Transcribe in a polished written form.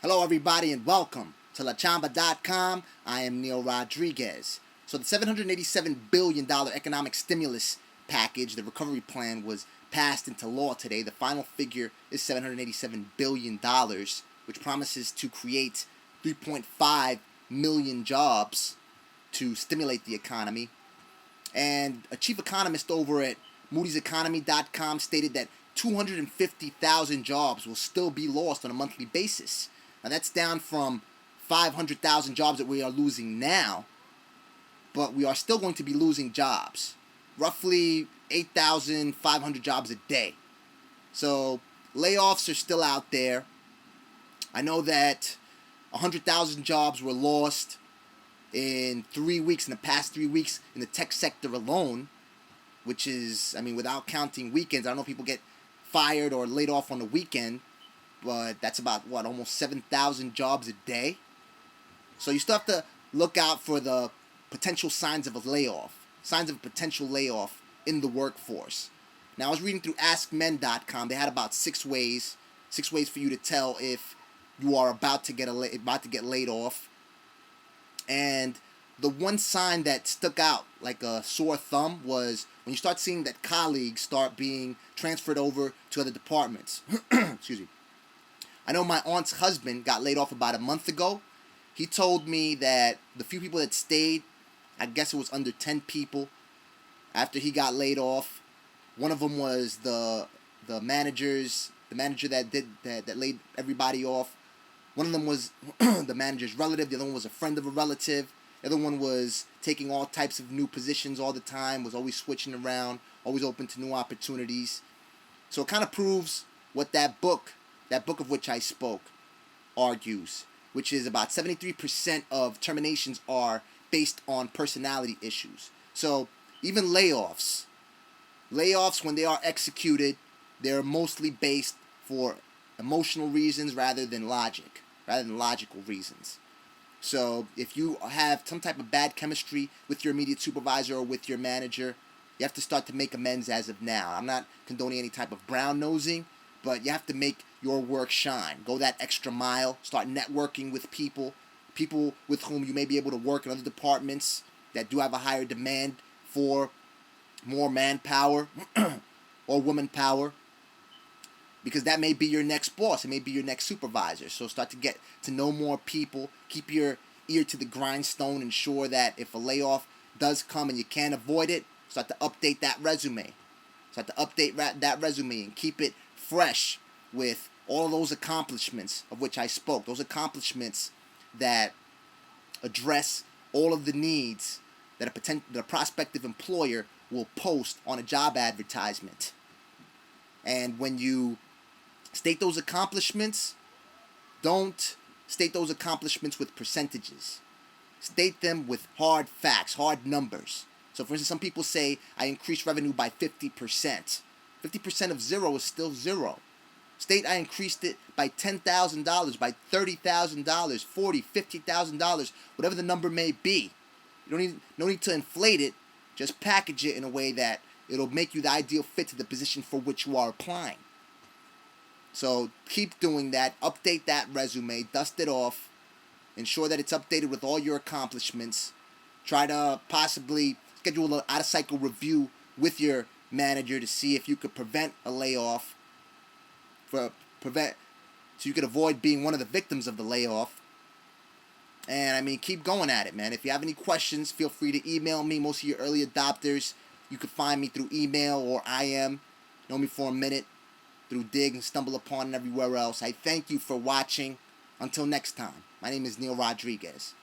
Hello, everybody, and welcome to LaChamba.com. I am Neil Rodriguez. So the $787 billion economic stimulus package, the recovery plan, was passed into law today. The final figure is $787 billion, which promises to create 3.5 million jobs to stimulate the economy. And a chief economist over at Moody'sEconomy.com stated that 250,000 jobs will still be lost on a monthly basis. Now that's down from 500,000 jobs that we are losing now, but we are still going to be losing jobs. Roughly 8,500 jobs a day. So layoffs are still out there. I know that 100,000 jobs were lost in 3 weeks, in the past 3 weeks, in the tech sector alone, which is, without counting weekends. I don't know if people get fired or laid off on the weekend, but that's about, almost 7,000 jobs a day. So you still have to look out for the potential signs of a potential layoff in the workforce. Now, I was reading through AskMen.com. They had about 6 ways for you to tell if you are about to get laid off. And the one sign that stuck out like a sore thumb was when you start seeing that colleagues start being transferred over to other departments. Excuse me. I know my aunt's husband got laid off about a month ago. He told me that the few people that stayed, I guess it was under 10 people after he got laid off. One of them was the manager that laid everybody off. One of them was the manager's relative. The other one was a friend of a relative. The other one was taking all types of new positions all the time, was always switching around, always open to new opportunities. So it kind of proves what that book of which I spoke, argues, which is about 73% of terminations are based on personality issues. So even layoffs, when they are executed, they're mostly based for emotional reasons rather than logical reasons. So if you have some type of bad chemistry with your immediate supervisor or with your manager, you have to start to make amends as of now. I'm not condoning any type of brown nosing, but you have to make your work shine. Go that extra mile. Start networking with people with whom you may be able to work in other departments that do have a higher demand for more manpower or woman power, because that may be your next boss. It may be your next supervisor. So start to get to know more people. Keep your ear to the grindstone. Ensure that if a layoff does come and you can't avoid it, start to update that resume. And keep it fresh with all of those accomplishments of which I spoke. Those accomplishments that address all of the needs that a prospective employer will post on a job advertisement. And when you state those accomplishments, don't state those accomplishments with percentages. State them with hard facts, hard numbers. So for instance, some people say, I increased revenue by 50%. 50% of zero is still zero. State I increased it by $10,000, by $30,000, $40,000, $50,000, whatever the number may be. You no need to inflate it. Just package it in a way that it'll make you the ideal fit to the position for which you are applying. So keep doing that. Update that resume. Dust it off. Ensure that it's updated with all your accomplishments. Try to possibly schedule an out-of-cycle review with your manager to see if you could prevent a layoff. So you could avoid being one of the victims of the layoff. And keep going at it, man. If you have any questions, feel free to email me. Most of your early adopters, you can find me through email or IM. Know me for a minute through Dig and Stumble Upon and everywhere else. I thank you for watching. Until next time, my name is Neil Rodriguez.